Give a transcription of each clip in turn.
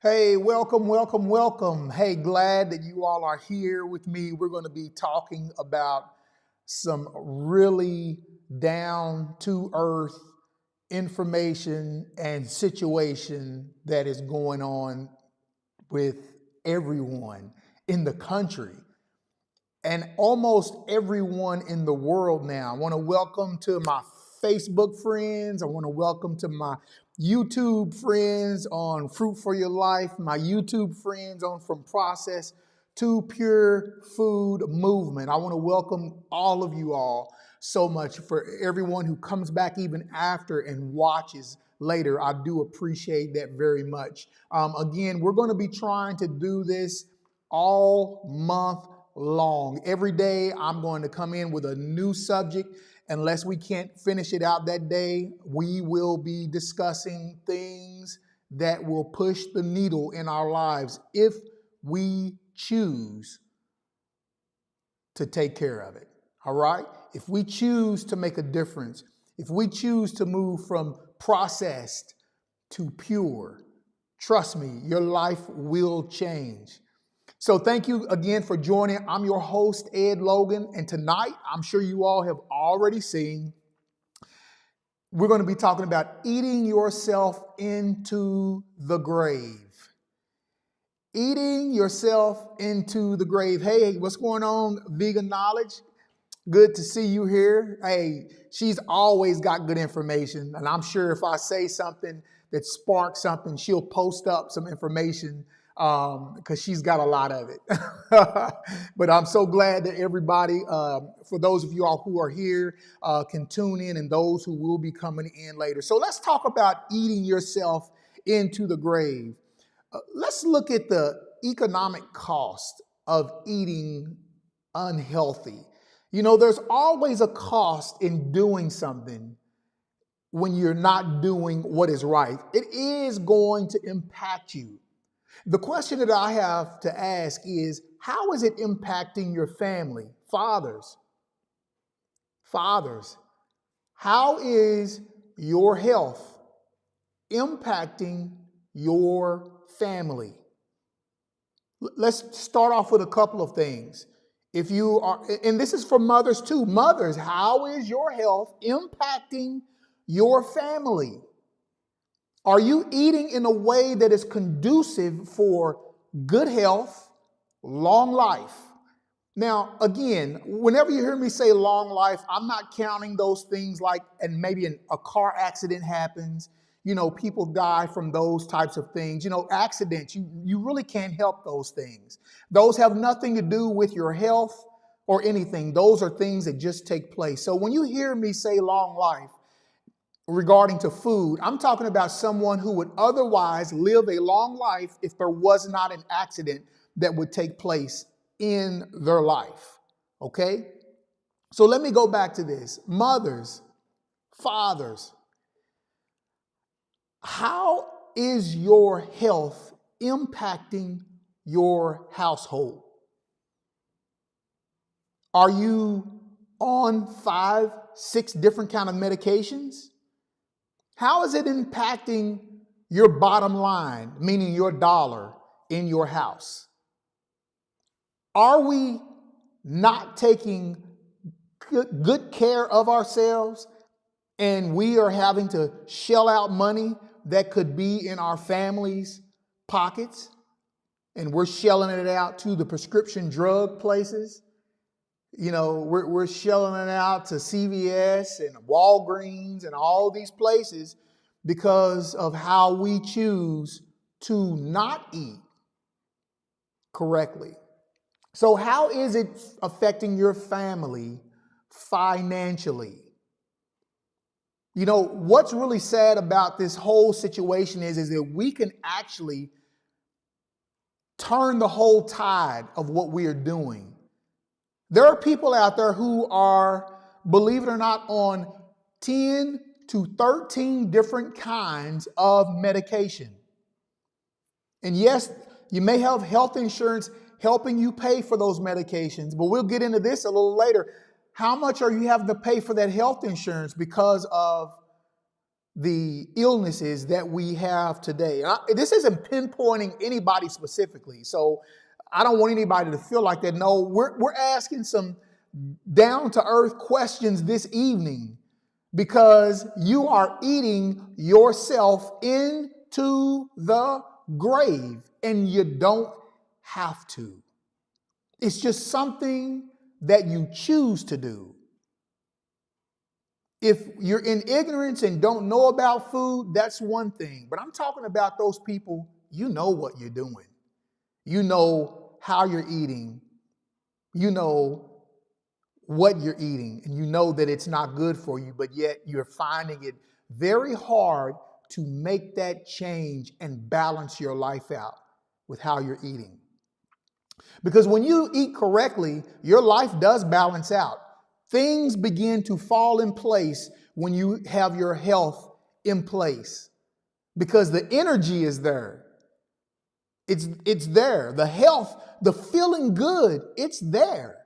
Hey, welcome, welcome, welcome. Hey, glad that you all are here with me. We're going to be talking about some really down to earth information and situation that is going on with everyone in the country and almost everyone in the world now. I want to welcome to my Facebook friends. I want to welcome to my YouTube friends on Fruit for Your Life, my YouTube friends on From Process to Pure Food Movement. I want to welcome all of you all so much. For everyone who comes back even after and watches later, I do appreciate that very much. Again, we're going to be trying to do this all month long. Every day I'm going to come in with a new subject. Unless we can't finish it out that day, we will be discussing things that will push the needle in our lives if we choose to take care of it. All right? If we choose to make a difference, if we choose to move from processed to pure, trust me, your life will change. So thank you again for joining. I'm your host, Ed Logan, and tonight, I'm sure you all have already seen, we're going to be talking about eating yourself into the grave. Eating yourself into the grave. Hey, what's going on, Vegan Knowledge? Good to see you here. Hey, she's always got good information, and I'm sure if I say something that sparks something, she'll post up some information because she's got a lot of it. But I'm so glad that everybody, for those of you all who are here, can tune in, and those who will be coming in later. So let's talk about eating yourself into the grave. Let's look at the economic cost of eating unhealthy. You know, there's always a cost in doing something when you're not doing what is right. It is going to impact you. The question that I have to ask is, how is it impacting your family? Fathers, how is your health impacting your family? Let's start off with a couple of things. If you are, and this is for mothers too. Mothers, how is your health impacting your family? Are you eating in a way that is conducive for good health, long life? Now, again, whenever you hear me say long life, I'm not counting those things like, and maybe a car accident happens, you know, people die from those types of things. You know, accidents, you really can't help those things. Those have nothing to do with your health or anything. Those are things that just take place. So when you hear me say long life, regarding to food, I'm talking about someone who would otherwise live a long life if there was not an accident that would take place in their life. Okay? So let me go back to this. Mothers, fathers, how is your health impacting your household? Are you on 5, 6 different kind of medications? How is it impacting your bottom line, meaning your dollar in your house? Are we not taking good care of ourselves, and we are having to shell out money that could be in our families' pockets, and we're shelling it out to the prescription drug places? You know, we're shelling it out to CVS and Walgreens and all these places because of how we choose to not eat correctly. So how is it affecting your family financially? You know, what's really sad about this whole situation is that we can actually turn the whole tide of what we are doing. There are people out there who are, believe it or not, on 10 to 13 different kinds of medication. And yes, you may have health insurance helping you pay for those medications, but we'll get into this a little later. How much are you having to pay for that health insurance because of the illnesses that we have today. This isn't pinpointing anybody specifically, so I don't want anybody to feel like that. No, we're asking some down-to-earth questions this evening because you are eating yourself into the grave, and you don't have to. It's just something that you choose to do. If you're in ignorance and don't know about food, that's one thing. But I'm talking about those people, you know what you're doing. You know how you're eating. You know what you're eating. And you know that it's not good for you, but yet you're finding it very hard to make that change and balance your life out with how you're eating. Because when you eat correctly, your life does balance out. Things begin to fall in place when you have your health in place because the energy is there. It's there. The health, the feeling good, it's there.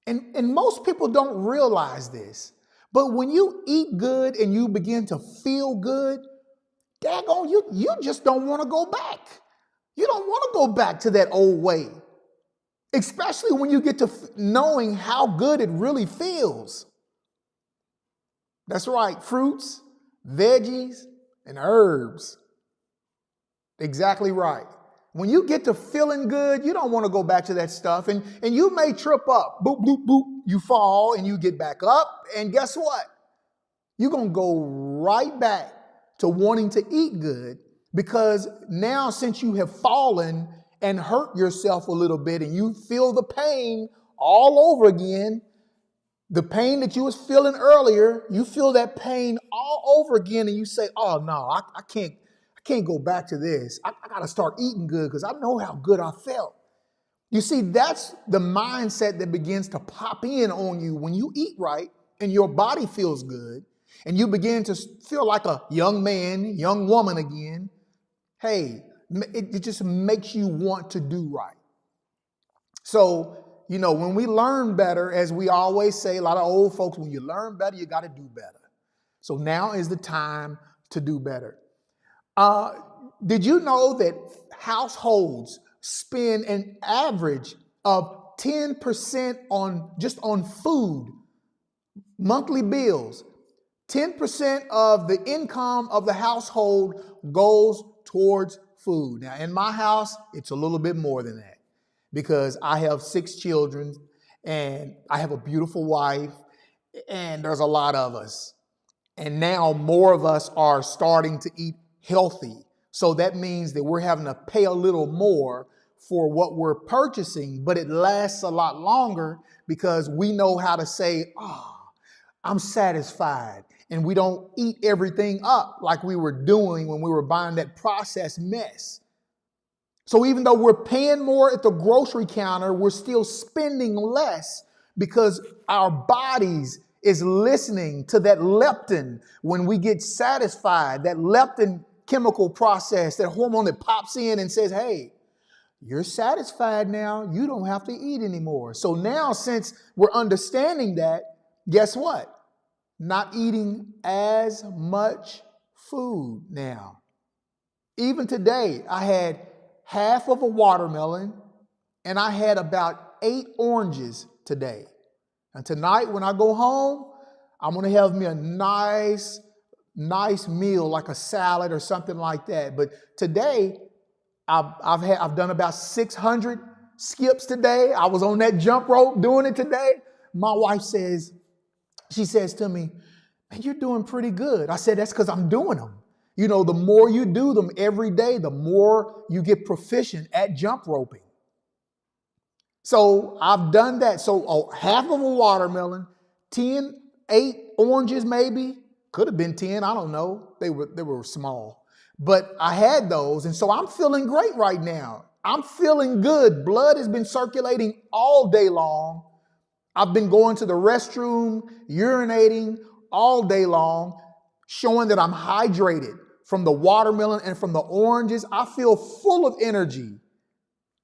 And most people don't realize this. But when you eat good and you begin to feel good, daggone, you just don't want to go back. You don't want to go back to that old way. Especially when you get to knowing how good it really feels. That's right, fruits, veggies, and herbs. Exactly right. When you get to feeling good, you don't want to go back to that stuff. And you may trip up, boop, boop, boop, you fall and you get back up. And guess what? You're going to go right back to wanting to eat good because now since you have fallen and hurt yourself a little bit and you feel the pain all over again, the pain that you was feeling earlier, you feel that pain all over again and you say, oh no, I can't go back to this. I got to start eating good because I know how good I felt. You see, that's the mindset that begins to pop in on you when you eat right and your body feels good and you begin to feel like a young man, young woman again. Hey, it just makes you want to do right. So, when we learn better, as we always say, a lot of old folks, when you learn better, you got to do better. So now is the time to do better. Did you know that households spend an average of 10% on food, monthly bills? 10% of the income of the household goes towards food. Now, in my house, it's a little bit more than that because I have 6 children and I have a beautiful wife and there's a lot of us. And now more of us are starting to eat healthy. So that means that we're having to pay a little more for what we're purchasing, but it lasts a lot longer because we know how to say, I'm satisfied. And we don't eat everything up like we were doing when we were buying that processed mess. So even though we're paying more at the grocery counter, we're still spending less because our bodies is listening to that leptin when we get satisfied, that leptin chemical process, that hormone that pops in and says, hey, you're satisfied now. You don't have to eat anymore. So now since we're understanding that, guess what? Not eating as much food now. Even today, I had half of a watermelon and I had about 8 oranges today. And tonight when I go home, I'm going to have me a nice meal like a salad or something like that. But today, I've done about 600 skips today. I was on that jump rope doing it today. My wife says to me, man, you're doing pretty good. I said, that's because I'm doing them. The more you do them every day, the more you get proficient at jump roping. So I've done that. So half of a watermelon, 8 oranges maybe, could have been 10, I don't know. They were small. But I had those, and so I'm feeling great right now. I'm feeling good. Blood has been circulating all day long. I've been going to the restroom, urinating all day long, showing that I'm hydrated from the watermelon and from the oranges. I feel full of energy.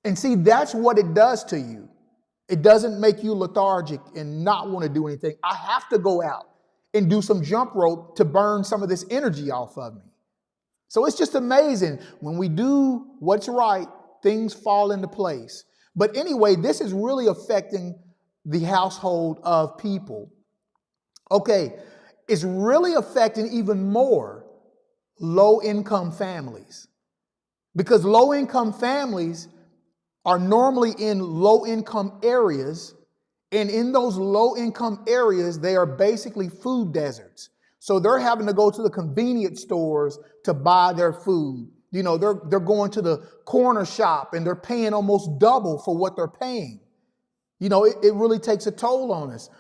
And see, that's what it does to you. It doesn't make you lethargic and not want to do anything. I have to go out and do some jump rope to burn some of this energy off of me. So it's just amazing. When we do what's right, things fall into place. But anyway, this is really affecting the household of people. Okay, it's really affecting even more low-income families, because low-income families are normally in low-income areas, and in those low-income areas, they are basically food deserts. So they're having to go to the convenience stores to buy their food. You know, they're going to the corner shop and they're paying almost double for what they're paying. You know, it really takes a toll on us.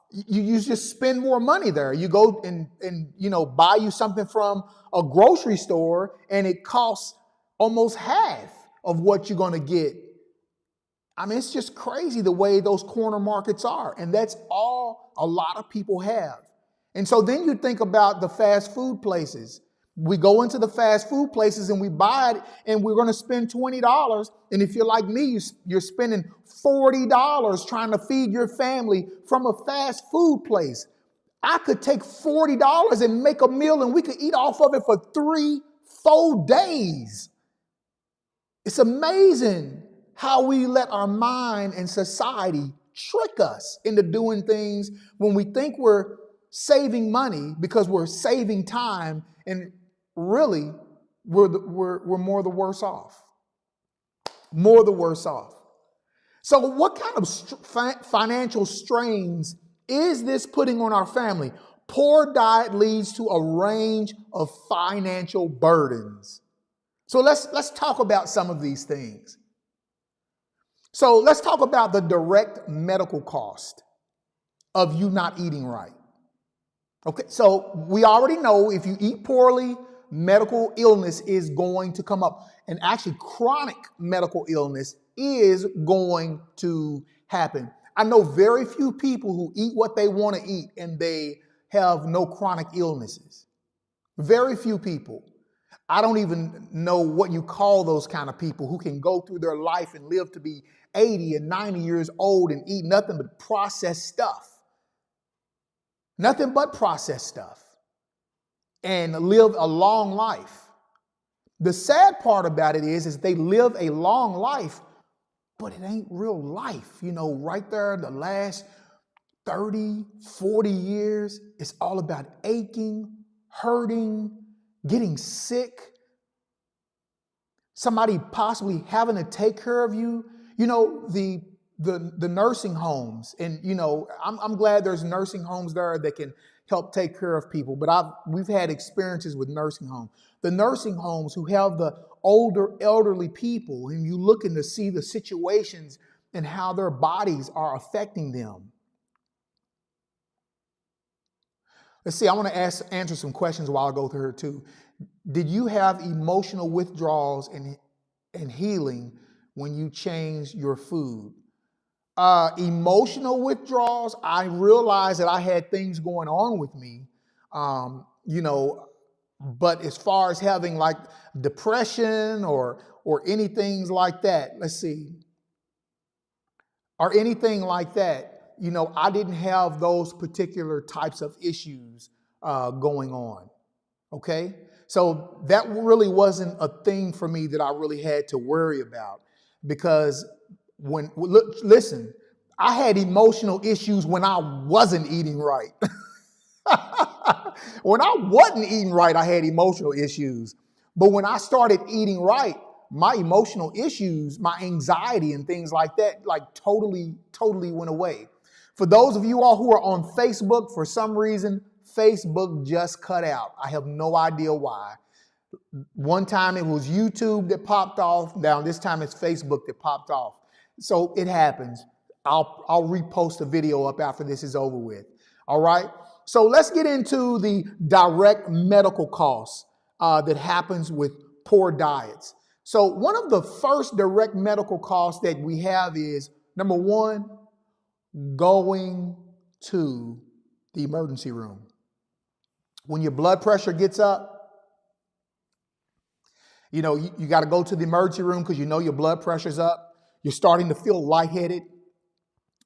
You just spend more money there. You go and you know, buy you something from a grocery store and it costs almost half of what you're going to get. I mean, it's just crazy the way those corner markets are. And that's all a lot of people have. And so then you think about the fast food places. We go into the fast food places and we buy it and we're going to spend $20. And if you're like me, you're spending $40 trying to feed your family from a fast food place. I could take $40 and make a meal and we could eat off of it for 3-4 days. It's amazing how we let our mind and society trick us into doing things when we think we're saving money because we're saving time, and really we're more the worse off. More the worse off. So what kind of financial strains is this putting on our family? Poor diet leads to a range of financial burdens. So let's talk about some of these things. So let's talk about the direct medical cost of you not eating right. Okay, so we already know if you eat poorly, medical illness is going to come up. And actually, chronic medical illness is going to happen. I know very few people who eat what they want to eat and they have no chronic illnesses. Very few people. I don't even know what you call those kind of people who can go through their life and live to be 80 and 90 years old and eat nothing but processed stuff. Nothing but processed stuff. And live a long life. The sad part about it is they live a long life, but it ain't real life. You know, right there, the last 30, 40 years, it's all about aching, hurting, getting sick, somebody possibly having to take care of you. You know, the nursing homes, and you know, I'm glad there's nursing homes there that can help take care of people, but we've had experiences with nursing homes. The nursing homes who have the older elderly people, and you looking to see the situations and how their bodies are affecting them. Let's see, I want to answer some questions while I go through here too. Did you have emotional withdrawals and healing when you changed your food? Emotional withdrawals, I realized that I had things going on with me, you know, but as far as having like depression or anything like that, let's see, or anything like that, you know, I didn't have those particular types of issues going on. Okay, so that really wasn't a thing for me that I really had to worry about, because listen, I had emotional issues when I wasn't eating right. When I wasn't eating right, I had emotional issues. But when I started eating right, my emotional issues, my anxiety and things like that, like totally went away. For those of you all who are on Facebook, for some reason, Facebook just cut out. I have no idea why. One time it was YouTube that popped off. Now this time it's Facebook that popped off. So it happens. I'll repost a video up after this is over with. All right. So let's get into the direct medical costs that happens with poor diets. So one of the first direct medical costs that we have is, number one, going to the emergency room. When your blood pressure gets up, you know, you got to go to the emergency room because you know your blood pressure's up. You're starting to feel lightheaded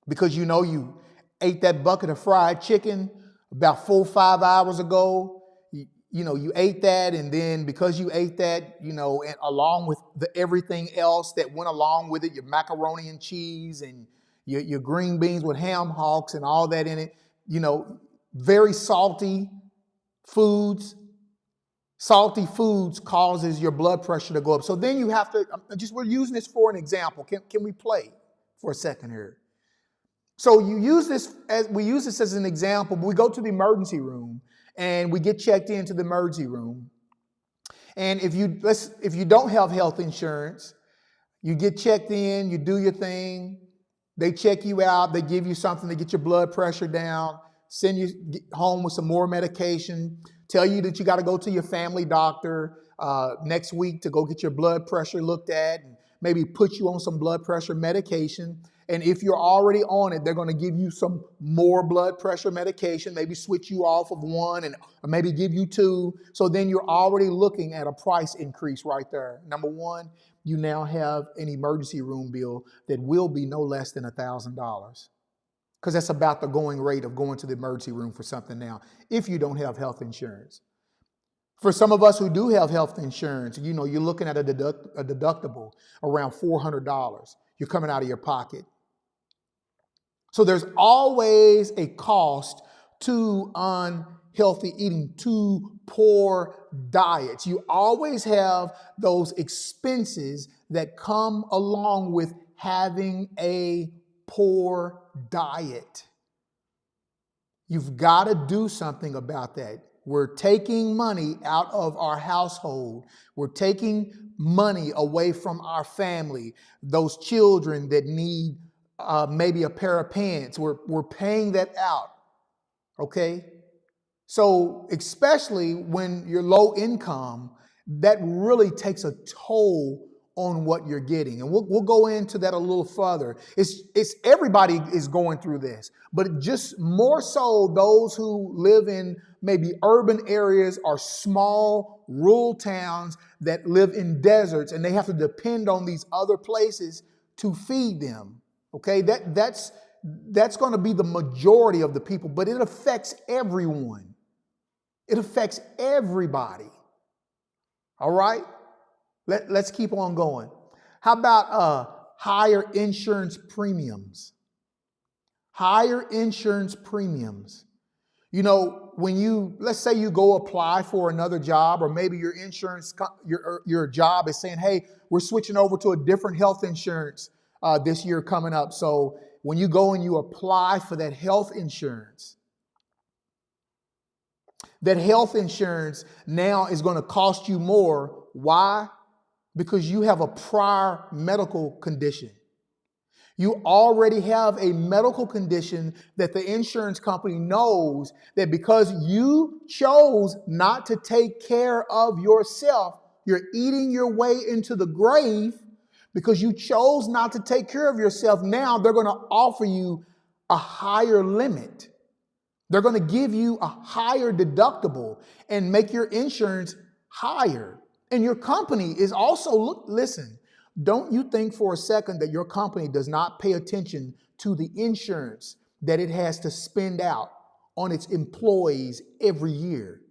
because you know you ate that bucket of fried chicken about 4 or 5 hours ago, you ate that, and then because you ate that, and along with everything else that went along with it, your macaroni and cheese and your green beans with ham hocks and all that in it, very foods. Salty foods causes your blood pressure to go up. So then you have to, we're using this for an example. Can we play for a second here? So we use this as an example, but we go to the emergency room and we get checked into the emergency room. And if you don't have health insurance, you get checked in, you do your thing, they check you out, they give you something to get your blood pressure down, send you home with some more medication, tell you that you got to go to your family doctor next week to go get your blood pressure looked at, and maybe put you on some blood pressure medication. And if you're already on it, they're going to give you some more blood pressure medication, maybe switch you off of one and or maybe give you two. So then you're already looking at a price increase right there. Number one, you now have an emergency room bill that will be no less than $1,000. Because that's about the going rate of going to the emergency room for something now, if you don't have health insurance. For some of us who do have health insurance, you're looking at a deductible around $400. You're coming out of your pocket. So there's always a cost to unhealthy eating, to poor diets. You always have those expenses that come along with having a poor diet. You've got to do something about that. We're taking money out of our household. We're taking money away from our family. Those children that need maybe a pair of pants, we're paying that out. Okay? So especially when you're low income, that really takes a toll on what you're getting. And we'll go into that a little further. It's everybody is going through this, but just more so those who live in maybe urban areas or small rural towns that live in deserts, and they have to depend on these other places to feed them. Okay, that's going to be the majority of the people, but it affects everyone. It affects everybody. All right? Let's keep on going. How about higher insurance premiums? Higher insurance premiums. Let's say you go apply for another job, or maybe your insurance, your job is saying, hey, we're switching over to a different health insurance this year coming up. So when you go and you apply for that health insurance now is going to cost you more. Why? Because you have a prior medical condition. You already have a medical condition that the insurance company knows that because you chose not to take care of yourself, you're eating your way into the grave because you chose not to take care of yourself. Now they're going to offer you a higher limit. They're going to give you a higher deductible and make your insurance higher. And your company is also, listen, don't you think for a second that your company does not pay attention to the insurance that it has to spend out on its employees every year.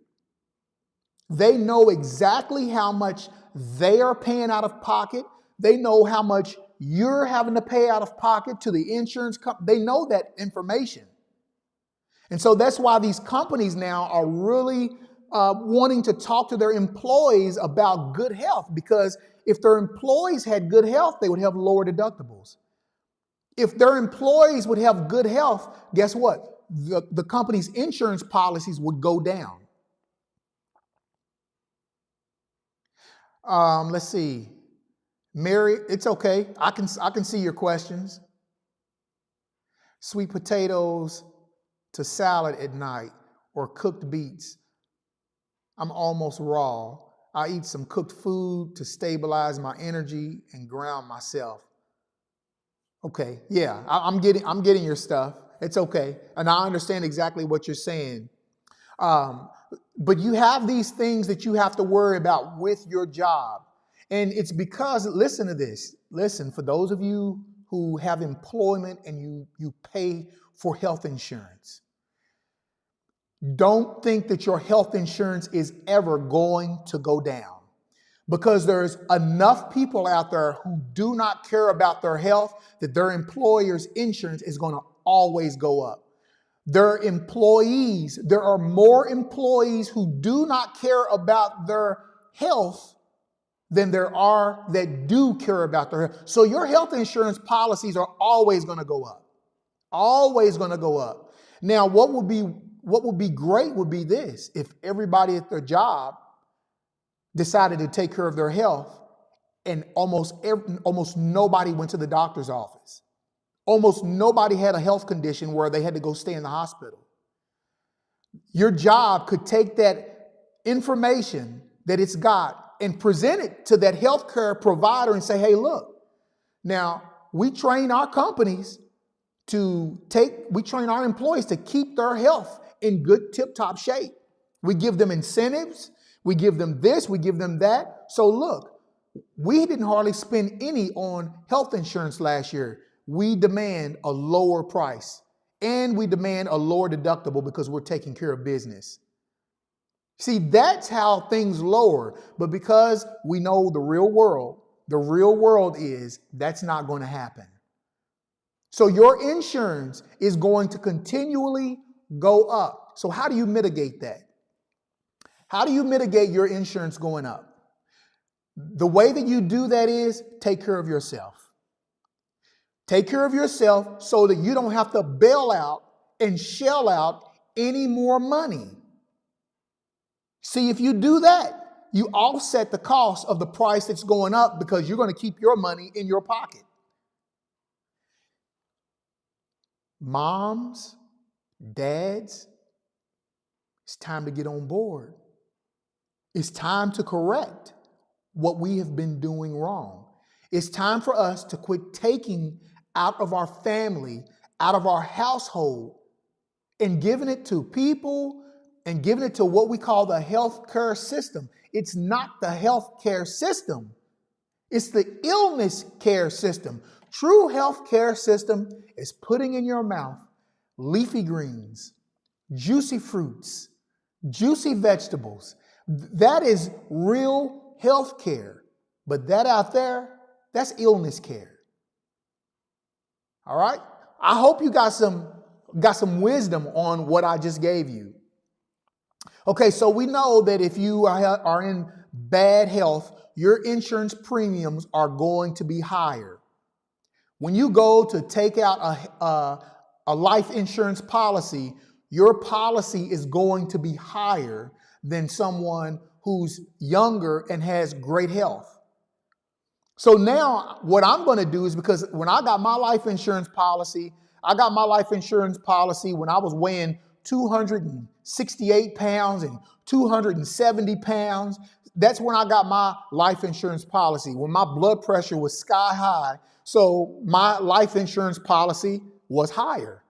They know exactly how much they are paying out of pocket. They know how much you're having to pay out of pocket to the insurance company. They know that information. And so that's why these companies now are really wanting to talk to their employees about good health, because if their employees had good health, they would have lower deductibles. If their employees would have good health, guess what? The company's insurance policies would go down. Let's see. Mary, it's okay. I can see your questions. Sweet potatoes to salad at night or cooked beets. I'm almost raw. I eat some cooked food to stabilize my energy and ground myself. Okay, yeah, I'm getting your stuff. It's okay, and I understand exactly what you're saying. But you have these things that you have to worry about with your job, and it's because, listen to this. Listen, for those of you who have employment and you pay for health insurance, Don't think that your health insurance is ever going to go down, because there's enough people out there who do not care about their health that their employer's insurance is going to always go up. There are more employees who do not care about their health than there are that do care about their health. So your health insurance policies are always going to go up. Always going to go up. Now, what would be great would be this: if everybody at their job decided to take care of their health, and almost nobody went to the doctor's office. Almost nobody had a health condition where they had to go stay in the hospital. Your job could take that information that it's got and present it to that healthcare provider and say, hey, look, now we train our employees to keep their health in good tip-top shape. We give them incentives, we give them this, we give them that. So look, we didn't hardly spend any on health insurance last year. We demand a lower price and we demand a lower deductible because we're taking care of business. See, that's how things lower. But because we know the real world is that's not going to happen. So your insurance is going to continually go up. So how do you mitigate that? How do you mitigate your insurance going up? The way that you do that is take care of yourself. Take care of yourself so that you don't have to bail out and shell out any more money. See, if you do that, you offset the cost of the price that's going up because you're going to keep your money in your pocket. Moms, dads, it's time to get on board. It's time to correct what we have been doing wrong. It's time for us to quit taking out of our family, out of our household, and giving it to people and giving it to what we call the healthcare system. It's not the healthcare system. It's the illness care system. True healthcare system is putting in your mouth leafy greens, juicy fruits, juicy vegetables. That is real healthcare. But that out there, that's illness care. All right? I hope you got some wisdom on what I just gave you. Okay, so we know that if you are in bad health, your insurance premiums are going to be higher. When you go to take out a life insurance policy, your policy is going to be higher than someone who's younger and has great health. So now what I'm going to do is, because when I got my life insurance policy, when I was weighing 268 pounds and 270 pounds. That's when I got my life insurance policy, when my blood pressure was sky high. So my life insurance policy was higher.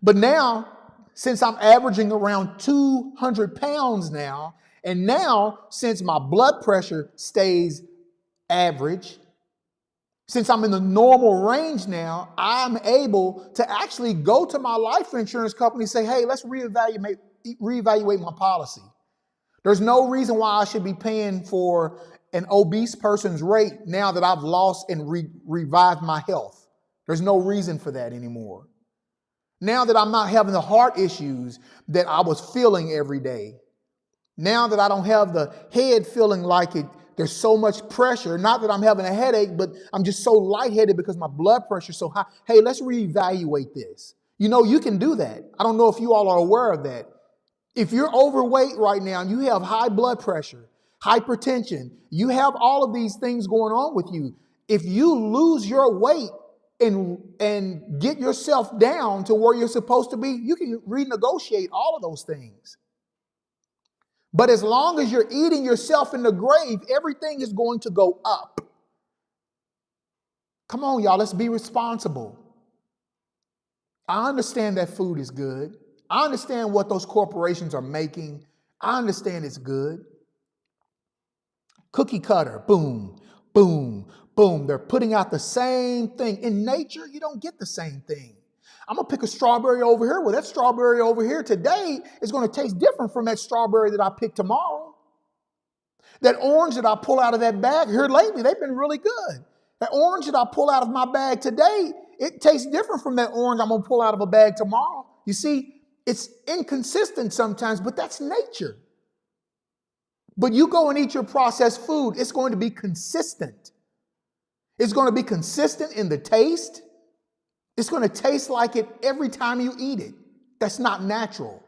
But now, since I'm averaging around 200 pounds now, and now since my blood pressure stays average, since I'm in the normal range now, I'm able to actually go to my life insurance company and say, hey, let's reevaluate my policy. There's no reason why I should be paying for an obese person's rate now that I've lost and revived my health. There's no reason for that anymore. Now that I'm not having the heart issues that I was feeling every day. Now that I don't have the head feeling like there's so much pressure. Not that I'm having a headache, but I'm just so lightheaded because my blood pressure is so high. Hey, let's reevaluate this. You know, you can do that. I don't know if you all are aware of that. If you're overweight right now and you have high blood pressure, hypertension, you have all of these things going on with you. If you lose your weight and get yourself down to where you're supposed to be, you can renegotiate all of those things. But as long as you're eating yourself in the grave, everything is going to go up. Come on, y'all, let's be responsible. I understand that food is good. I understand what those corporations are making. I understand it's good. Cookie cutter, boom, boom, boom. They're putting out the same thing. In nature, you don't get the same thing. I'm going to pick a strawberry over here. Well, that strawberry over here today is going to taste different from that strawberry that I pick tomorrow. That orange that I pull out of that bag here lately, they've been really good. That orange that I pull out of my bag today, it tastes different from that orange I'm going to pull out of a bag tomorrow. You see, it's inconsistent sometimes, but that's nature. But you go and eat your processed food, it's going to be consistent. It's going to be consistent in the taste. It's going to taste like it every time you eat it. That's not natural.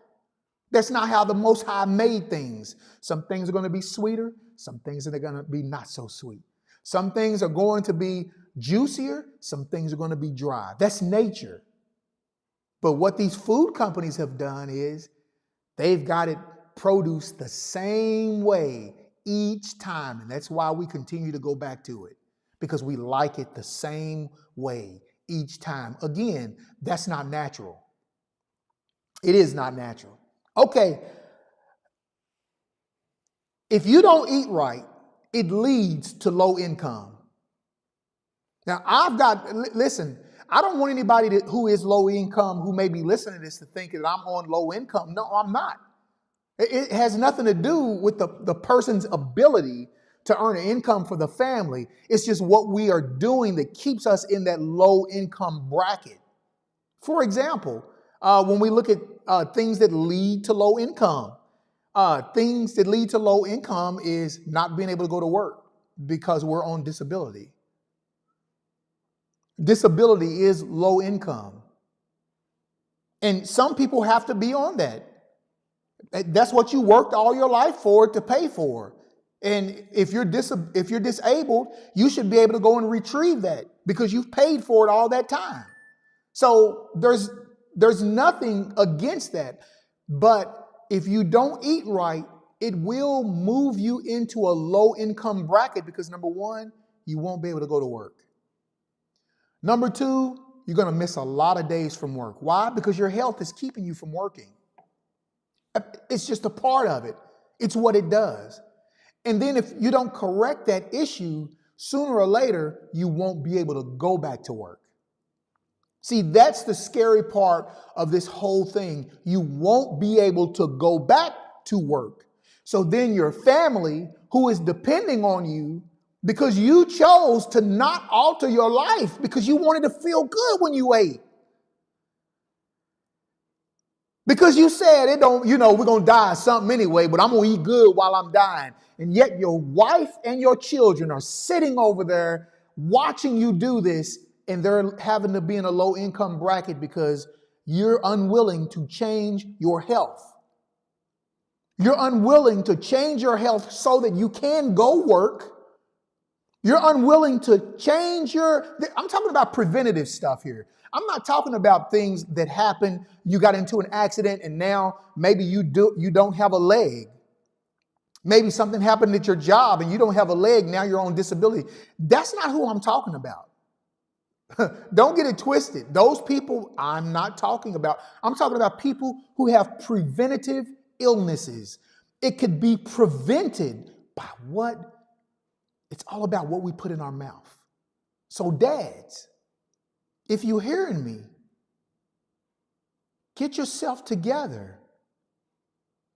That's not how the Most High made things. Some things are going to be sweeter. Some things are going to be not so sweet. Some things are going to be juicier. Some things are going to be dry. That's nature. But what these food companies have done is they've got it produced the same way each time. And that's why we continue to go back to it, because we like it the same way each time. Again, that's not natural. It is not natural. Okay, if you don't eat right, it leads to low income. Now, listen, I don't want anybody who is low income, who may be listening to this, to think that I'm on low income. No, I'm not. It has nothing to do with the person's ability to earn an income for the family. It's just what we are doing that keeps us in that low income bracket. For example, when we look at things that lead to low income, things that lead to low income is not being able to go to work because we're on disability. Disability is low income. And some people have to be on that. That's what you worked all your life for, to pay for. And if you're disabled, you should be able to go and retrieve that because you've paid for it all that time. So there's nothing against that. But if you don't eat right, it will move you into a low income bracket because, number one, you won't be able to go to work. Number two, you're going to miss a lot of days from work. Why? Because your health is keeping you from working. It's just a part of it. It's what it does. And then if you don't correct that issue, sooner or later, you won't be able to go back to work. See, that's the scary part of this whole thing. You won't be able to go back to work. So then your family, who is depending on you because you chose to not alter your life because you wanted to feel good when you ate. Because you said, we're going to die of something anyway, but I'm going to eat good while I'm dying. And yet your wife and your children are sitting over there watching you do this, and they're having to be in a low income bracket because you're unwilling to change your health. You're unwilling to change your health so that you can go work. You're unwilling to change I'm talking about preventative stuff here. I'm not talking about things that happen. You got into an accident and now maybe you don't have a leg. Maybe something happened at your job and you don't have a leg. Now you're on disability. That's not who I'm talking about. Don't get it twisted. Those people I'm not talking about. I'm talking about people who have preventative illnesses. It could be prevented by what? It's all about what we put in our mouth. So dads, if you're hearing me, get yourself together.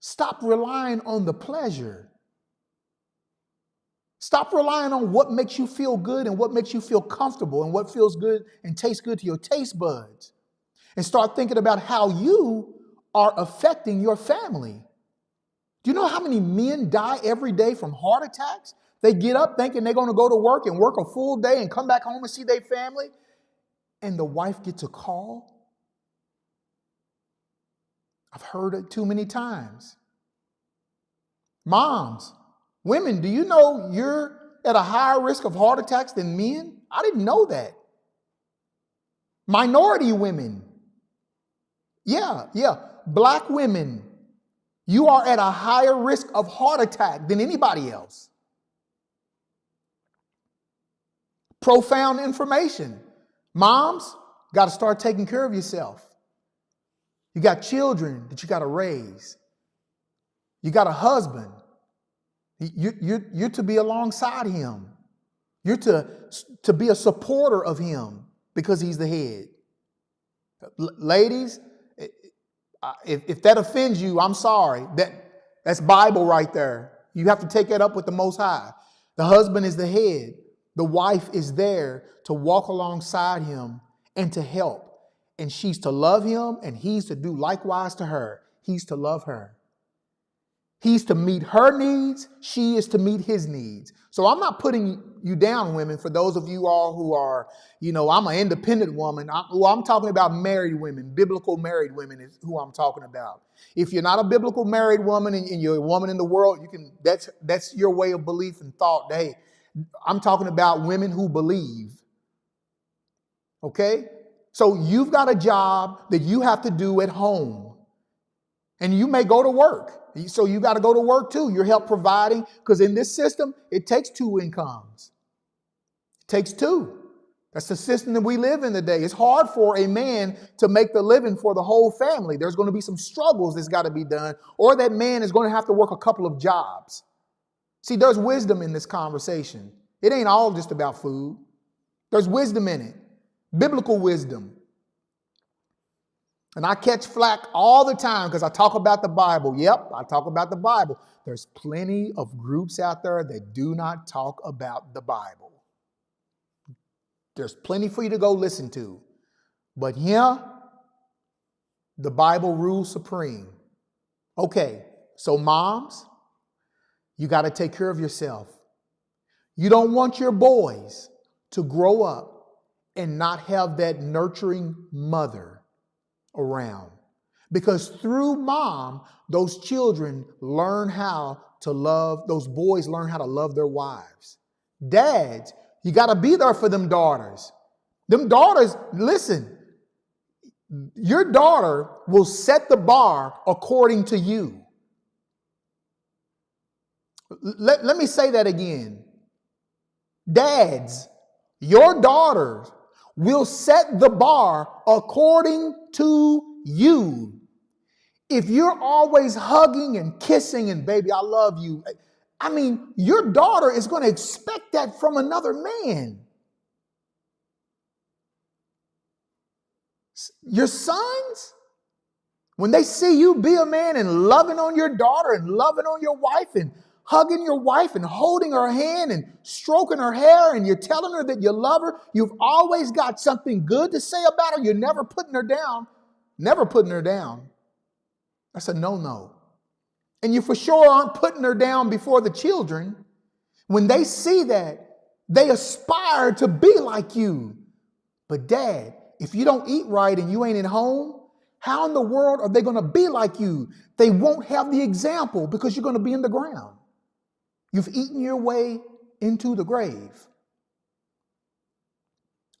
Stop relying on the pleasure. Stop relying on what makes you feel good and what makes you feel comfortable and what feels good and tastes good to your taste buds. And start thinking about how you are affecting your family. Do you know how many men die every day from heart attacks? They get up thinking they're going to go to work and work a full day and come back home and see their family. And the wife gets a call. I've heard it too many times. Moms, women, do you know you're at a higher risk of heart attacks than men? I didn't know that. Minority women. Yeah. Black women. You are at a higher risk of heart attack than anybody else. Profound information. Moms, got to start taking care of yourself. You got children that you got to raise. You got a husband. You're to be alongside him. You're to be a supporter of him because he's the head. Ladies, if that offends you, I'm sorry. That's Bible right there. You have to take that up with the Most High. The husband is the head. The wife is there to walk alongside him and to help. And she's to love him, and he's to do likewise to her. He's to love her. He's to meet her needs. She is to meet his needs. So I'm not putting you down, women. For those of you all who are, I'm an independent woman. I'm talking about married women. Biblical married women is who I'm talking about. If you're not a biblical married woman and you're a woman in the world, that's your way of belief and thought. Hey, I'm talking about women who believe. Okay? So you've got a job that you have to do at home. And you may go to work. So you got to go to work too. You're help providing, because in this system, it takes two incomes. It takes two. That's the system that we live in today. It's hard for a man to make the living for the whole family. There's going to be some struggles that's got to be done, or that man is going to have to work a couple of jobs. See, there's wisdom in this conversation. It ain't all just about food. There's wisdom in it. Biblical wisdom. And I catch flack all the time because I talk about the Bible. Yep, I talk about the Bible. There's plenty of groups out there that do not talk about the Bible. There's plenty for you to go listen to. But here, the Bible rules supreme. Okay, so moms, you got to take care of yourself. You don't want your boys to grow up and not have that nurturing mother around. Because through mom, those children learn how to love, those boys learn how to love their wives. Dads, you got to be there for them daughters. Them daughters, listen, your daughter will set the bar according to you. Let me say that again. Dads, your daughters will set the bar according to you. If you're always hugging and kissing and baby, I love you. Your daughter is going to expect that from another man. Your sons, when they see you be a man and loving on your daughter and loving on your wife and hugging your wife and holding her hand and stroking her hair, and you're telling her that you love her, you've always got something good to say about her. You're never putting her down. Never putting her down. That's a no-no. And you for sure aren't putting her down before the children. When they see that, they aspire to be like you. But Dad, if you don't eat right and you ain't at home, how in the world are they going to be like you? They won't have the example because you're going to be in the ground. You've eaten your way into the grave.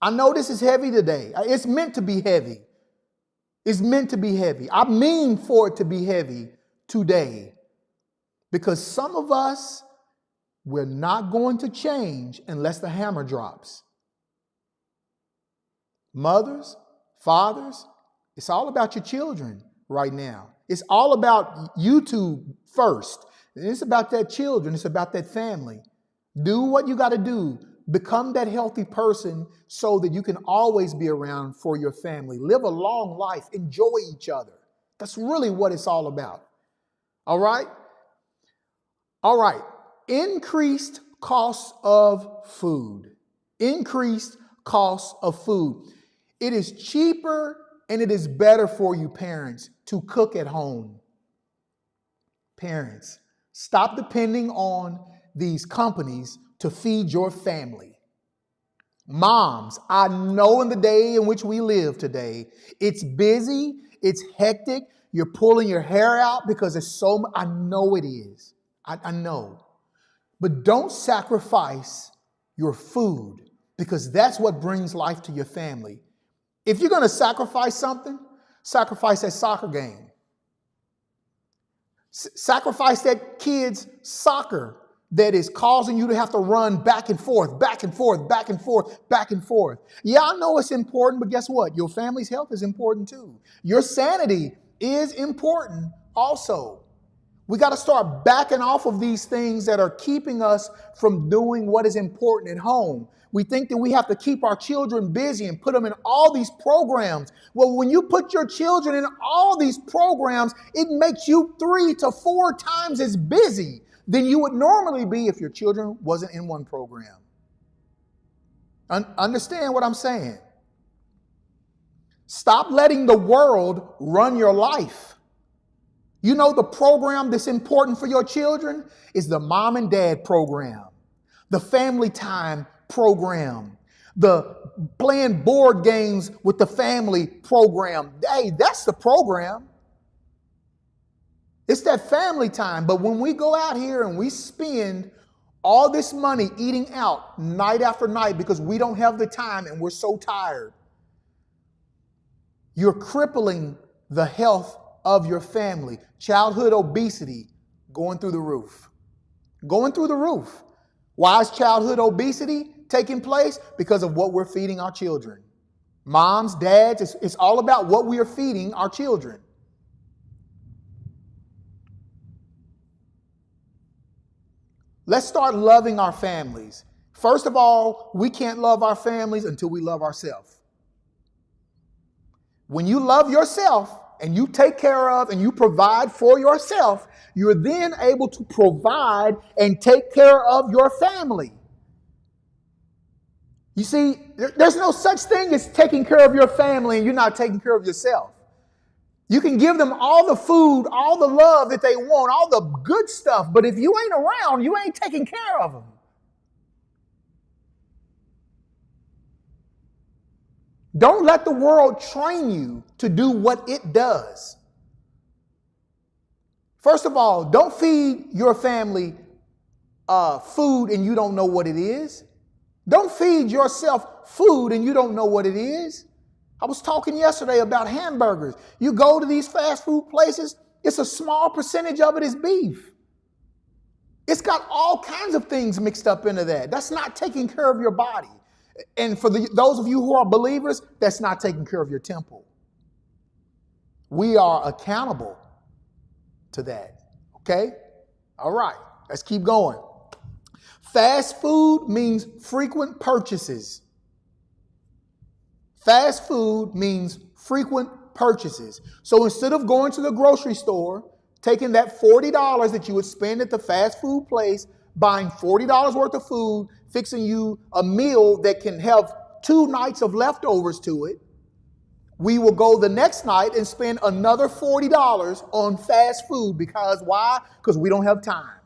I know this is heavy today. It's meant to be heavy. It's meant to be heavy. I mean for it to be heavy today. Because some of us, we're not going to change unless the hammer drops. Mothers, fathers, it's all about your children right now. It's all about you two first. It's about that children. It's about that family. Do what you got to do. Become that healthy person so that you can always be around for your family. Live a long life. Enjoy each other. That's really what it's all about. All right? All right. Increased costs of food. Increased costs of food. It is cheaper and it is better for you parents to cook at home. Parents, stop depending on these companies to feed your family. Moms, I know in the day in which we live today, it's busy, it's hectic, you're pulling your hair out because it's so much. I know it is. I know. But don't sacrifice your food because that's what brings life to your family. If you're going to sacrifice something, sacrifice that soccer game. Sacrifice that kid's soccer that is causing you to have to run back and forth, back and forth, back and forth, back and forth. Yeah, I know it's important, but guess what? Your family's health is important too. Your sanity is important also. We got to start backing off of these things that are keeping us from doing what is important at home. We think that we have to keep our children busy and put them in all these programs. Well, when you put your children in all these programs, it makes you 3 to 4 times as busy than you would normally be if your children wasn't in one program. Understand what I'm saying? Stop letting the world run your life. You know the program that's important for your children is the mom and dad program, the family time program, the playing board games with the family program. Hey, that's the program. It's that family time. But when we go out here and we spend all this money eating out night after night because we don't have the time and we're so tired, you're crippling the health of your family. Childhood obesity going through the roof. Going through the roof. Why is childhood obesity taking place? Because of what we're feeding our children. Moms, dads, it's all about what we are feeding our children. Let's start loving our families. First of all, we can't love our families until we love ourselves. When you love yourself and you take care of and you provide for yourself, you're then able to provide and take care of your family. You see, there's no such thing as taking care of your family and you're not taking care of yourself. You can give them all the food, all the love that they want, all the good stuff, but if you ain't around, you ain't taking care of them. Don't let the world train you to do what it does. First of all, don't feed your family food and you don't know what it is. Don't feed yourself food and you don't know what it is. I was talking yesterday about hamburgers. You go to these fast food places, it's a small percentage of it is beef. It's got all kinds of things mixed up into that. That's not taking care of your body. And for those of you who are believers, that's not taking care of your temple. We are accountable to that. Okay? All right. Let's keep going. Fast food means frequent purchases. Fast food means frequent purchases. So instead of going to the grocery store, taking that $40 that you would spend at the fast food place, buying $40 worth of food, fixing you a meal that can have 2 nights of leftovers to it, we will go the next night and spend another $40 on fast food. Because why? Because we don't have time.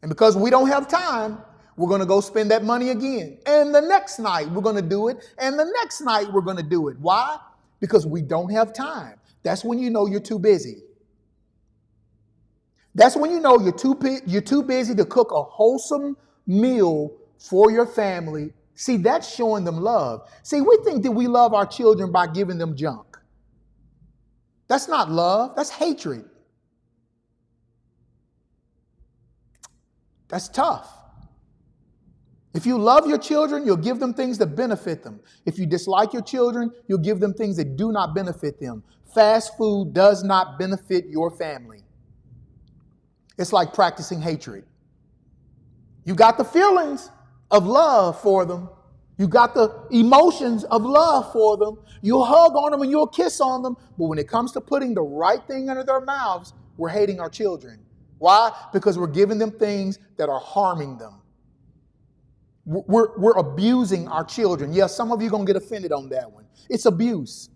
And because we don't have time, we're going to go spend that money again. And the next night we're going to do it. And the next night we're going to do it. Why? Because we don't have time. That's when you know you're too busy. That's when you know you're too busy to cook a wholesome meal for your family. See, that's showing them love. See, we think that we love our children by giving them junk. That's not love. That's hatred. That's tough. If you love your children, you'll give them things that benefit them. If you dislike your children, you'll give them things that do not benefit them. Fast food does not benefit your family. It's like practicing hatred. You got the feelings of love for them. You got the emotions of love for them. You'll hug on them and you'll kiss on them. But when it comes to putting the right thing under their mouths, we're hating our children. Why? Because we're giving them things that are harming them. We're abusing our children. Yes, some of you are going to get offended on that one. It's abuse.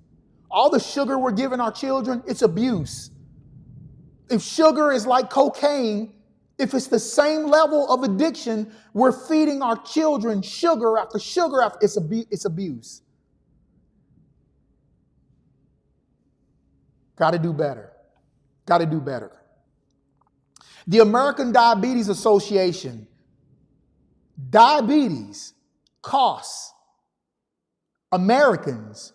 All the sugar we're giving our children, it's abuse. If sugar is like cocaine, if it's the same level of addiction, we're feeding our children sugar after sugar after, it's abuse. Got to do better. Got to do better. The American Diabetes Association, diabetes costs Americans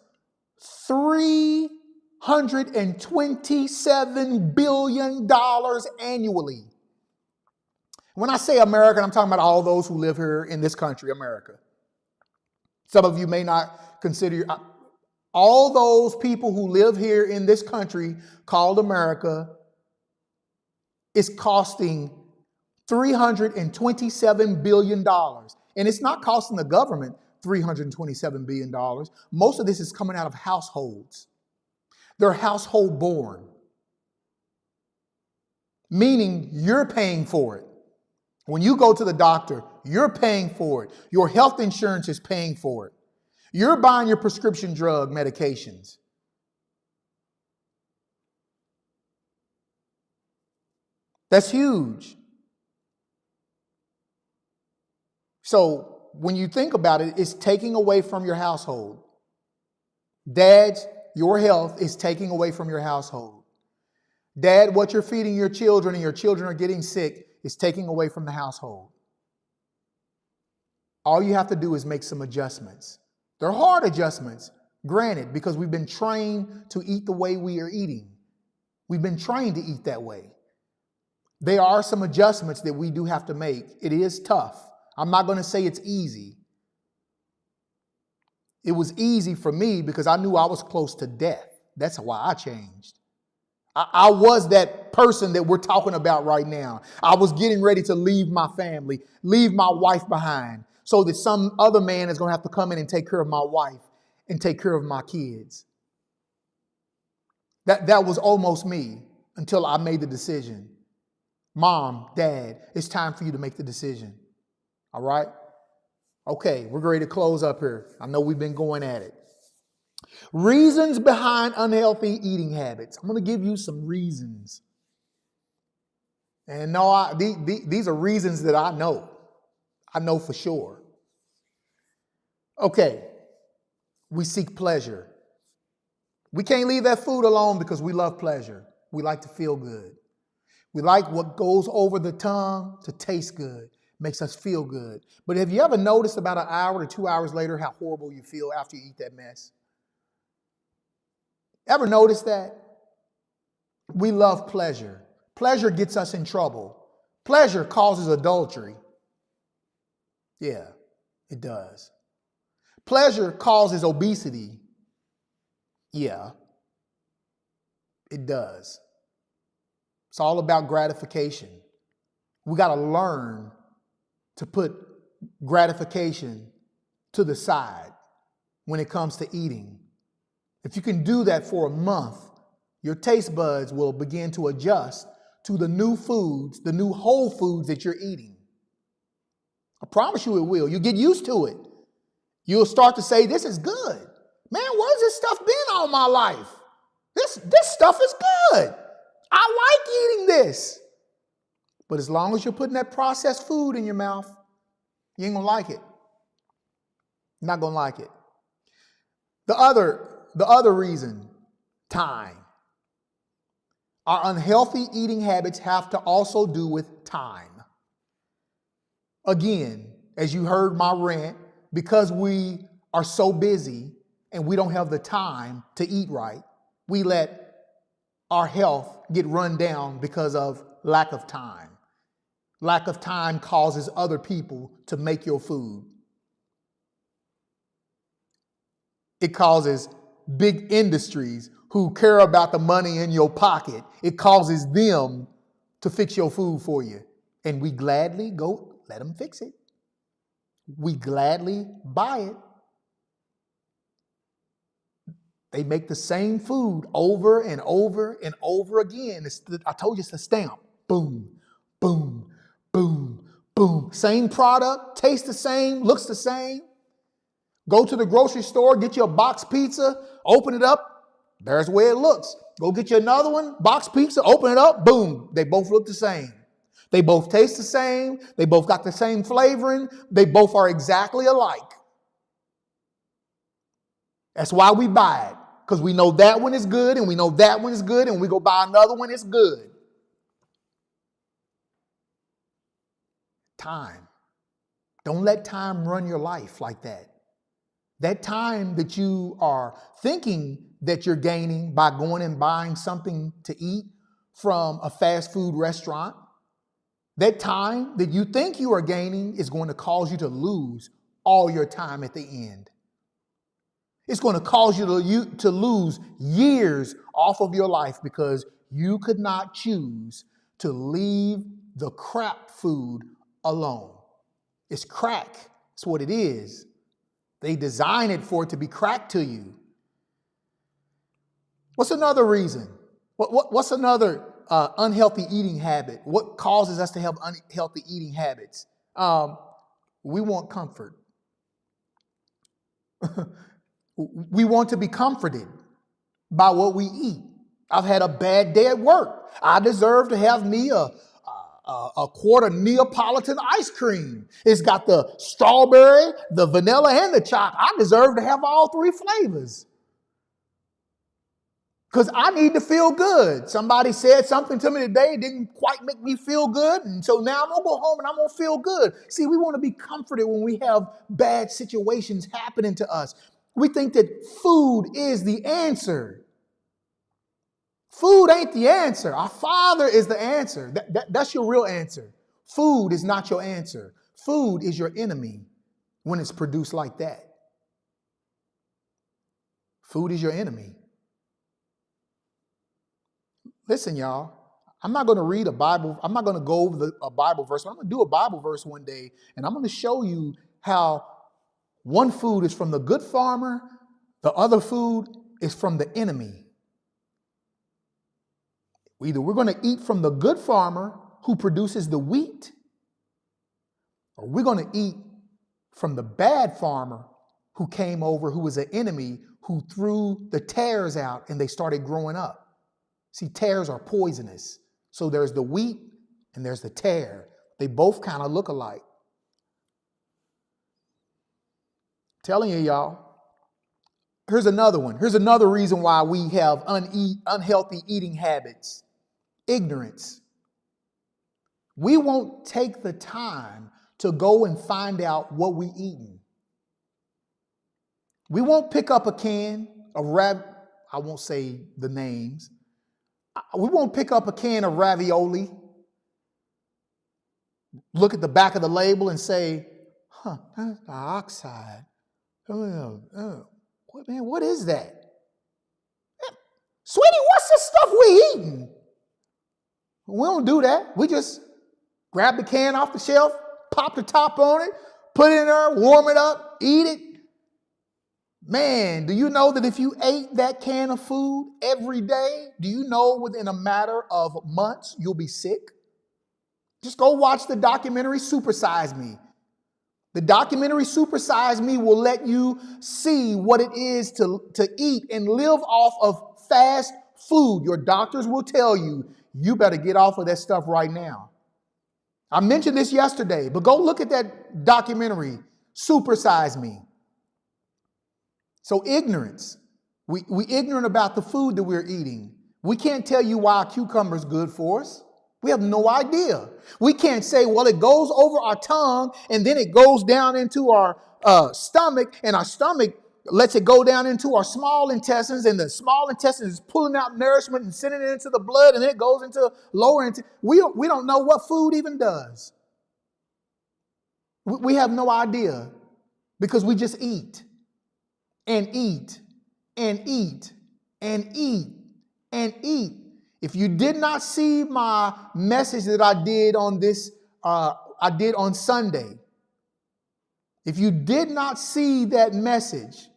$327 billion annually. When I say American, I'm talking about all those who live here in this country, America. Some of you may not consider all those people who live here in this country called America. is costing $327 billion. And it's not costing the government $327 billion. Most of this is coming out of households. They're household born, meaning you're paying for it. When you go to the doctor, you're paying for it. Your health insurance is paying for it. You're buying your prescription drug medications. That's huge. So when you think about it, it's taking away from your household. Dads, your health is taking away from your household. Dad, what you're feeding your children and your children are getting sick is taking away from the household. All you have to do is make some adjustments. They're hard adjustments, granted, because we've been trained to eat the way we are eating. We've been trained to eat that way. There are some adjustments that we do have to make. It is tough. I'm not going to say it's easy. It was easy for me because I knew I was close to death. That's why I changed. I was that person that we're talking about right now. I was getting ready to leave my family, leave my wife behind, so that some other man is going to have to come in and take care of my wife and take care of my kids. That was almost me until I made the decision. Mom, Dad, it's time for you to make the decision. All right? Okay, we're ready to close up here. I know we've been going at it. Reasons behind unhealthy eating habits. I'm going to give you some reasons. And no, these are reasons that I know. I know for sure. Okay, we seek pleasure. We can't leave that food alone because we love pleasure. We like to feel good. We like what goes over the tongue to taste good, makes us feel good. But have you ever noticed about an hour to 2 hours later how horrible you feel after you eat that mess? Ever notice that? We love pleasure. Pleasure gets us in trouble. Pleasure causes adultery. Yeah, it does. Pleasure causes obesity. Yeah, it does. It's all about gratification. We got to learn to put gratification to the side when it comes to eating. If you can do that for a month, your taste buds will begin to adjust to the new foods, the new whole foods that you're eating. I promise you it will. You get used to it. You'll start to say, this is good. Man, where's this stuff been all my life? This stuff is good. I like eating this. But as long as you're putting that processed food in your mouth, you ain't gonna like it. You're not gonna like it. The other reason, time. Our unhealthy eating habits have to also do with time. Again, as you heard my rant, because we are so busy and we don't have the time to eat right, we let our health get run down because of lack of time. Lack of time causes other people to make your food. It causes big industries who care about the money in your pocket. It causes them to fix your food for you. And we gladly go let them fix it. We gladly buy it. They make the same food over and over and over again. I told you it's a stamp. Boom, boom, boom, boom. Same product, tastes the same, looks the same. Go to the grocery store, get you a box pizza, open it up. There's the way it looks. Go get you another one, box pizza, open it up, boom. They both look the same. They both taste the same. They both got the same flavoring. They both are exactly alike. That's why we buy it. Because we know that one is good and we know that one is good and we go buy another one, it's good. Time. Don't let time run your life like that. That time that you are thinking that you're gaining by going and buying something to eat from a fast food restaurant, that time that you think you are gaining is going to cause you to lose all your time at the end. It's going to cause you to lose years off of your life because you could not choose to leave the crap food alone. It's crack. That's what it is. They design it for it to be crack to you. What's another reason? What's another unhealthy eating habit? What causes us to have unhealthy eating habits? We want comfort. We want to be comforted by what we eat. I've had a bad day at work. I deserve to have me a quart of Neapolitan ice cream. It's got the strawberry, the vanilla, and the chocolate. I deserve to have all three flavors. Because I need to feel good. Somebody said something to me today, didn't quite make me feel good. And so now I'm going to go home and I'm going to feel good. See, we want to be comforted when we have bad situations happening to us. We think that food is the answer. Food ain't the answer. Our Father is the answer. That's your real answer. Food is not your answer. Food is your enemy when it's produced like that. Food is your enemy. Listen, y'all, I'm not going to read a Bible. I'm not going to go over a Bible verse. I'm going to do a Bible verse one day, and I'm going to show you how one food is from the good farmer, the other food is from the enemy. Either we're going to eat from the good farmer who produces the wheat, or we're going to eat from the bad farmer who came over, who was an enemy, who threw the tares out and they started growing up. See, tares are poisonous. So there's the wheat and there's the tare. They both kind of look alike. Telling you, y'all. Here's another one. Here's another reason why we have unhealthy eating habits. Ignorance. We won't take the time to go and find out what we're eating. We won't pick up a can of I won't say the names. We won't pick up a can of ravioli, look at the back of the label and say, that's dioxide. What is that? Sweetie, what's the stuff we eating? We don't do that. We just grab the can off the shelf, pop the top on it, put it in there, warm it up, eat it. Man, do you know that if you ate that can of food every day, do you know within a matter of months you'll be sick? Just go watch the documentary Super Size Me. The documentary Super Size Me will let you see what it is to eat and live off of fast food. Your doctors will tell you, you better get off of that stuff right now. I mentioned this yesterday, but go look at that documentary, Super Size Me. So ignorance. We ignorant about the food that we're eating. We can't tell you why a cucumber is good for us. We have no idea. We can't say, well, it goes over our tongue and then it goes down into our stomach, and our stomach lets it go down into our small intestines, and the small intestines is pulling out nourishment and sending it into the blood, and then it goes into lower intestine. We don't know what food even does. We have no idea because we just eat. And eat, and eat, and eat, and eat. If you did not see my message that I did on Sunday, if you did not see that message,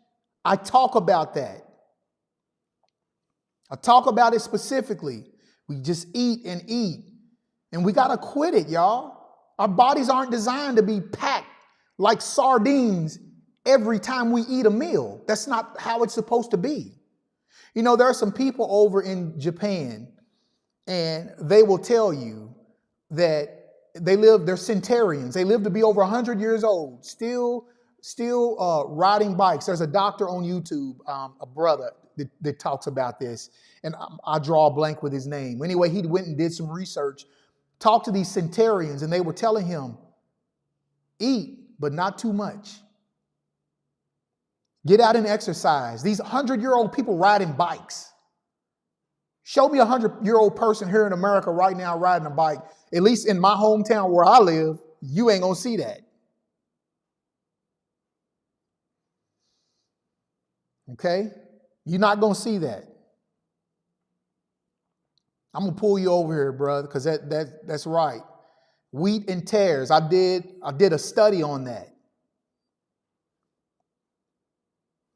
I talk about that. I talk about it specifically. We just eat and eat. And we got to quit it, y'all. Our bodies aren't designed to be packed like sardines every time we eat a meal. That's not how it's supposed to be. You know, there are some people over in Japan, and they will tell you that they're centenarians. They live to be over 100 years old, still riding bikes. There's a doctor on YouTube, a brother that talks about this, and I draw a blank with his name. Anyway, he went and did some research, talked to these centenarians, and they were telling him, eat, but not too much. Get out and exercise. These 100-year-old people riding bikes. Show me a 100-year-old person here in America right now riding a bike. At least in my hometown where I live, you ain't going to see that. Okay? You're not going to see that. I'm gonna pull you over here, brother, because that's right. Wheat and tares. I did a study on that.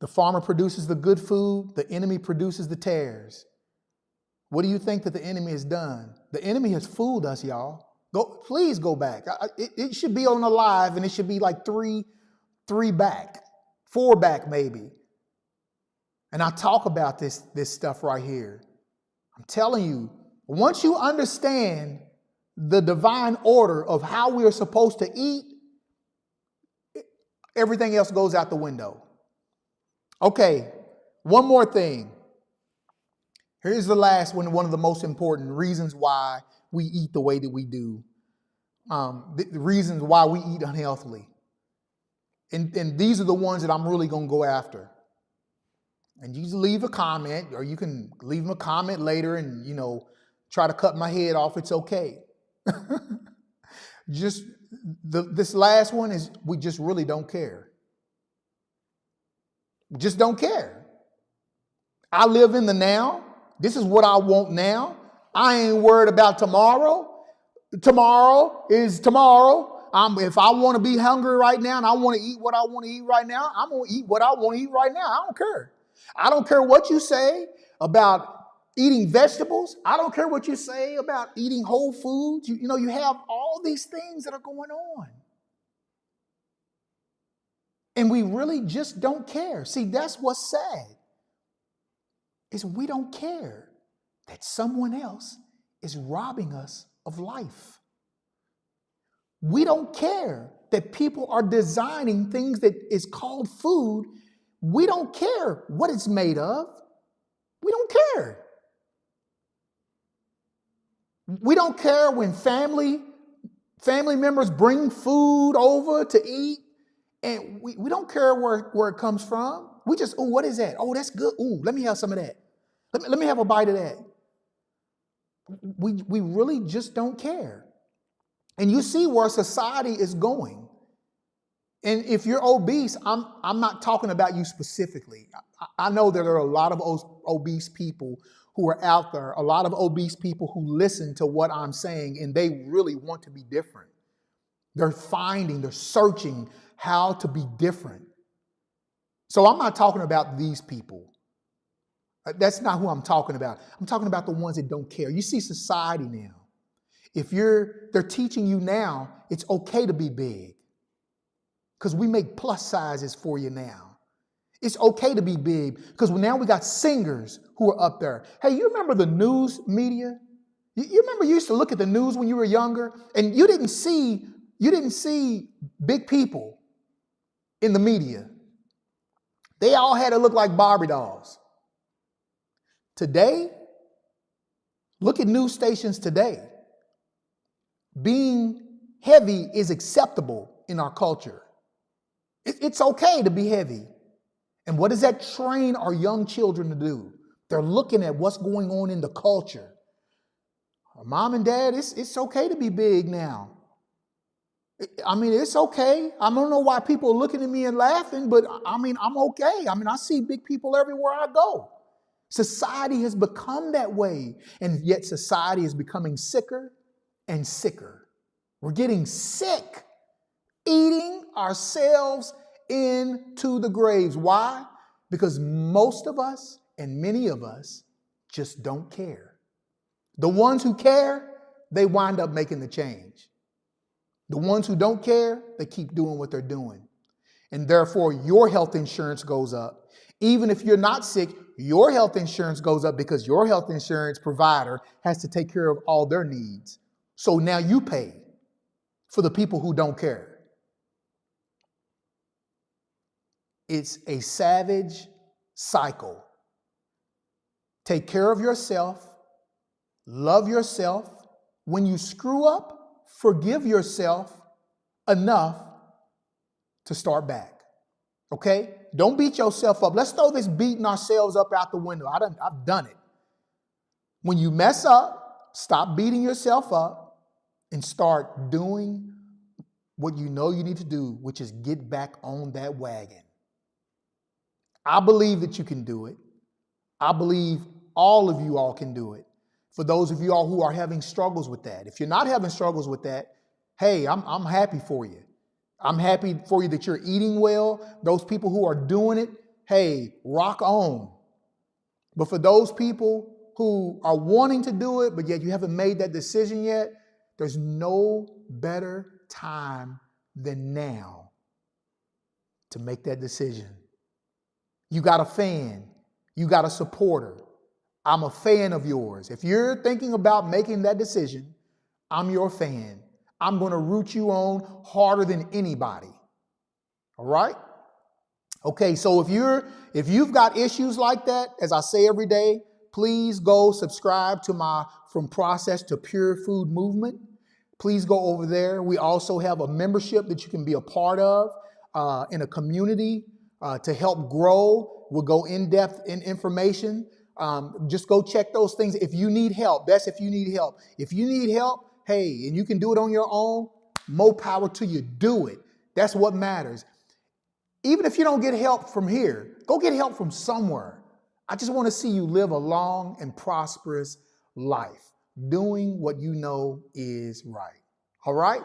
The farmer produces the good food, the enemy produces the tares. What do you think that the enemy has done? The enemy has fooled us, y'all. Please go back. It should be on the live, and it should be like three back, 4 back maybe. And I talk about this stuff right here. I'm telling you, once you understand the divine order of how we are supposed to eat, everything else goes out the window. Okay, one more thing. Here's the last one of the most important reasons why we eat the way that we do. The reasons why we eat unhealthily. And these are the ones that I'm really going to go after. And you just leave a comment, or you can leave them a comment later and, try to cut my head off. It's okay. This last one is we just really don't care. We just don't care. I live in the now. This is what I want now. I ain't worried about tomorrow. Tomorrow is tomorrow. If I want to be hungry right now and I want to eat what I want to eat right now, I'm going to eat what I want to eat right now. I don't care. I don't care what you say about eating vegetables. I don't care what you say about eating whole foods. You have all these things that are going on. And we really just don't care. See, that's what's sad. Is we don't care that someone else is robbing us of life. We don't care that people are designing things that is called food. We don't care what it's made of. We don't care. We don't care when family members bring food over to eat, and we don't care where it comes from. We just, what is that? Oh, that's good. Ooh, let me have some of that. Let me have a bite of that. We really just don't care. And you see where society is going. And if you're obese, I'm not talking about you specifically. I know there are a lot of obese people who are out there, a lot of obese people who listen to what I'm saying, and they really want to be different. They're searching how to be different. So I'm not talking about these people. That's not who I'm talking about. I'm talking about the ones that don't care. You see society now. They're teaching you now, it's okay to be big. Because we make plus sizes for you now. It's okay to be big because now we got singers who are up there. Hey, you remember the news media? You remember you used to look at the news when you were younger and you didn't see big people in the media. They all had to look like Barbie dolls. Today, look at news stations today. Being heavy is acceptable in our culture. It's okay to be heavy. And what does that train our young children to do? They're looking at what's going on in the culture. Mom and dad, it's okay to be big now. It's okay. I don't know why people are looking at me and laughing, but I'm okay. I see big people everywhere I go. Society has become that way, and yet society is becoming sicker and sicker. We're getting sick, eating ourselves into the graves. Why? Because most of us and many of us just don't care. The ones who care, they wind up making the change. The ones who don't care, they keep doing what they're doing. And therefore, your health insurance goes up. Even if you're not sick, your health insurance goes up because your health insurance provider has to take care of all their needs. So now you pay for the people who don't care. It's a savage cycle. Take care of yourself. Love yourself. When you screw up, forgive yourself enough to start back. Okay? Don't beat yourself up. Let's throw this beating ourselves up out the window. I've done it. When you mess up, stop beating yourself up and start doing what you know you need to do, which is get back on that wagon. I believe that you can do it. I believe all of you all can do it. For those of you all who are having struggles with that. If you're not having struggles with that, hey, I'm happy for you. I'm happy for you that you're eating well. Those people who are doing it, hey, rock on. But for those people who are wanting to do it, but yet you haven't made that decision yet, there's no better time than now to make that decision. You got a fan. You got a supporter. I'm a fan of yours. If you're thinking about making that decision, I'm your fan. I'm going to root you on harder than anybody. All right? Okay, so if you've got issues like that, as I say every day, please go subscribe to my From Process to Pure Food movement. Please go over there. We also have a membership that you can be a part of in a community to help grow. We'll go in depth in information. Just go check those things. If you need help, that's if you need help. If you need help, hey, and you can do it on your own, more power to you. Do it. That's what matters. Even if you don't get help from here, go get help from somewhere. I just want to see you live a long and prosperous life, doing what you know is right. All right?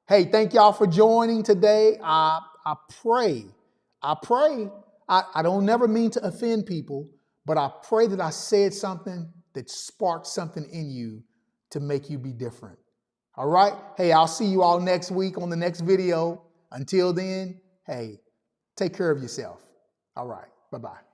Hey, thank y'all for joining today. I pray. I don't never mean to offend people, but I pray that I said something that sparked something in you to make you be different. All right? Hey, I'll see you all next week on the next video. Until then, hey, take care of yourself. All right. Bye-bye.